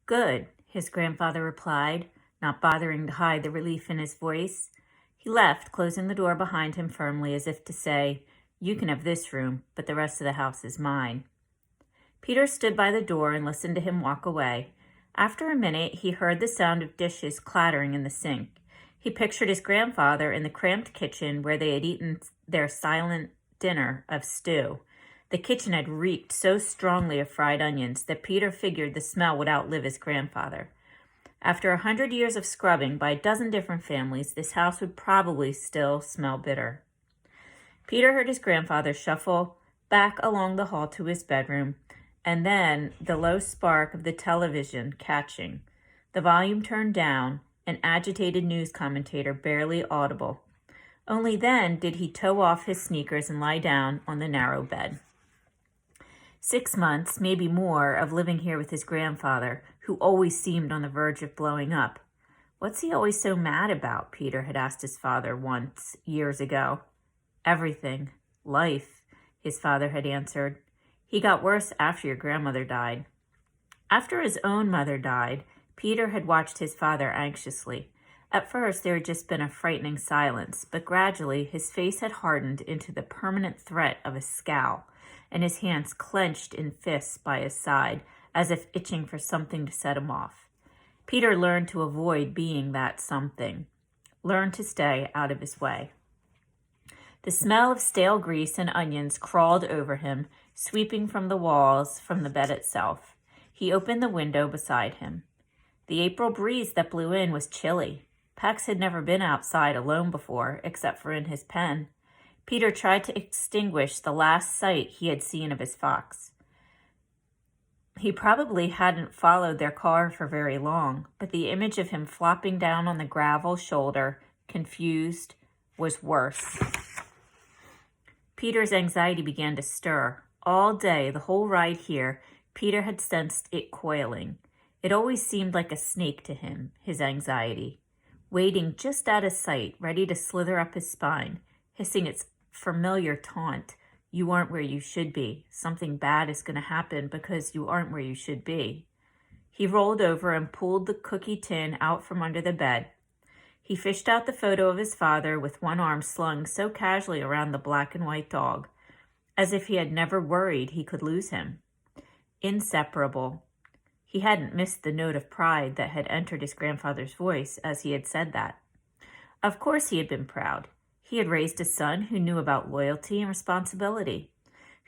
Good, his grandfather replied, not bothering to hide the relief in his voice. He left, closing the door behind him firmly as if to say, "You can have this room, but the rest of the house is mine." Peter stood by the door and listened to him walk away. After a minute, he heard the sound of dishes clattering in the sink. He pictured his grandfather in the cramped kitchen where they had eaten their silent dinner of stew. The kitchen had reeked so strongly of fried onions that Peter figured the smell would outlive his grandfather. After 100 years of scrubbing by a dozen different families, this house would probably still smell bitter. Peter heard his grandfather shuffle back along the hall to his bedroom, and then the low spark of the television catching. The volume turned down, an agitated news commentator barely audible. Only then did he toe off his sneakers and lie down on the narrow bed. 6 months, maybe more, of living here with his grandfather, who always seemed on the verge of blowing up. "What's he always so mad about?" Peter had asked his father once, years ago. "Everything. Life," his father had answered. "He got worse after your grandmother died." After his own mother died, Peter had watched his father anxiously. At first, there had just been a frightening silence, but gradually his face had hardened into the permanent threat of a scowl, and his hands clenched in fists by his side, as if itching for something to set him off. Peter learned to avoid being that something, learned to stay out of his way. The smell of stale grease and onions crawled over him, sweeping from the walls, from the bed itself. He opened the window beside him. The April breeze that blew in was chilly. Pax had never been outside alone before, except for in his pen. Peter tried to extinguish the last sight he had seen of his fox. He probably hadn't followed their car for very long, but the image of him flopping down on the gravel shoulder, confused, was worse. Peter's anxiety began to stir. All day, the whole ride here, Peter had sensed it coiling. It always seemed like a snake to him, his anxiety, waiting just out of sight, ready to slither up his spine, hissing its familiar taunt, "You aren't where you should be. Something bad is going to happen because you aren't where you should be." He rolled over and pulled the cookie tin out from under the bed. He fished out the photo of his father with one arm slung so casually around the black and white dog, as if he had never worried he could lose him. Inseparable. He hadn't missed the note of pride that had entered his grandfather's voice as he had said that. Of course he had been proud. He had raised a son who knew about loyalty and responsibility,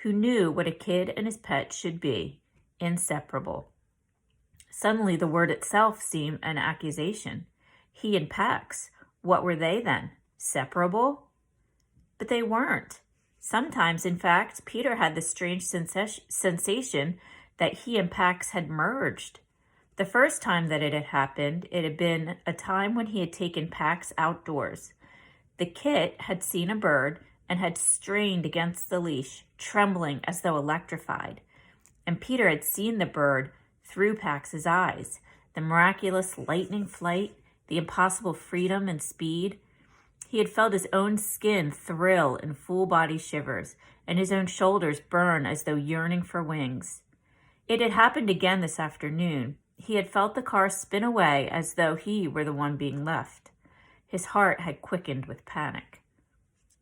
who knew what a kid and his pet should be, inseparable. Suddenly the word itself seemed an accusation. He and Pax, what were they then? Separable? But they weren't. Sometimes, in fact, Peter had the strange sensation that he and Pax had merged. The first time that it had happened, it had been a time when he had taken Pax outdoors. The kit had seen a bird and had strained against the leash, trembling as though electrified. And Peter had seen the bird through Pax's eyes, the miraculous lightning flight, the impossible freedom and speed. He had felt his own skin thrill in full body shivers, and his own shoulders burn as though yearning for wings. It had happened again this afternoon. He had felt the car spin away as though he were the one being left. His heart had quickened with panic.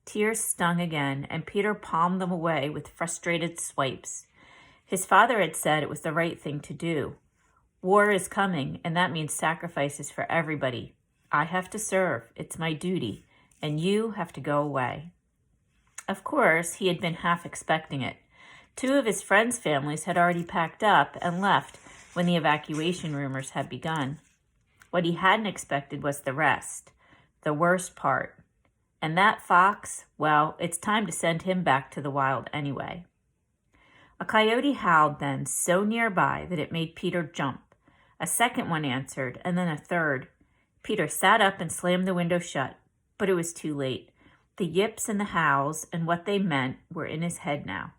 Tears stung again, and Peter palmed them away with frustrated swipes. His father had said it was the right thing to do. War is coming, and that means sacrifices for everybody. I have to serve. It's my duty. And you have to go away. Of course, he had been half expecting it. 2 of his friends' families had already packed up and left when the evacuation rumors had begun. What he hadn't expected was the rest, the worst part. And that fox, well, it's time to send him back to the wild anyway. A coyote howled then, so nearby that it made Peter jump. A second one answered, and then a third. Peter sat up and slammed the window shut, but it was too late. The yips and the howls and what they meant were in his head now.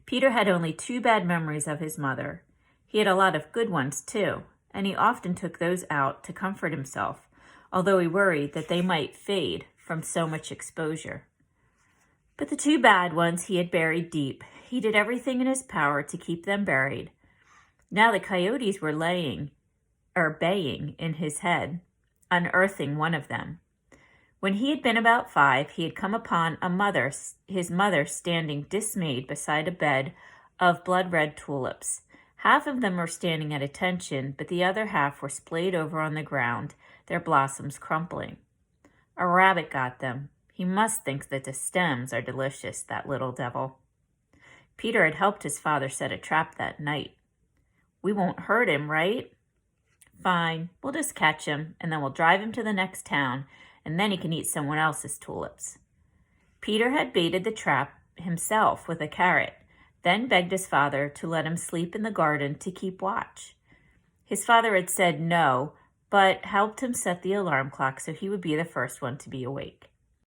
Peter had only 2 bad memories of his mother. He had a lot of good ones, too, and he often took those out to comfort himself, although he worried that they might fade from so much exposure. But the 2 bad ones he had buried deep. He did everything in his power to keep them buried. Now the coyotes were baying in his head, unearthing one of them. When he had been about 5, he had come upon his mother standing dismayed beside a bed of blood-red tulips. Half of them were standing at attention, but the other half were splayed over on the ground, their blossoms crumpling. A rabbit got them. He must think that the stems are delicious, that little devil. Peter had helped his father set a trap that night. We won't hurt him, right? Fine, we'll just catch him, and then we'll drive him to the next town, and then he can eat someone else's tulips. Peter had baited the trap himself with a carrot, then begged his father to let him sleep in the garden to keep watch. His father had said no, but helped him set the alarm clock so he would be the first one to be awake.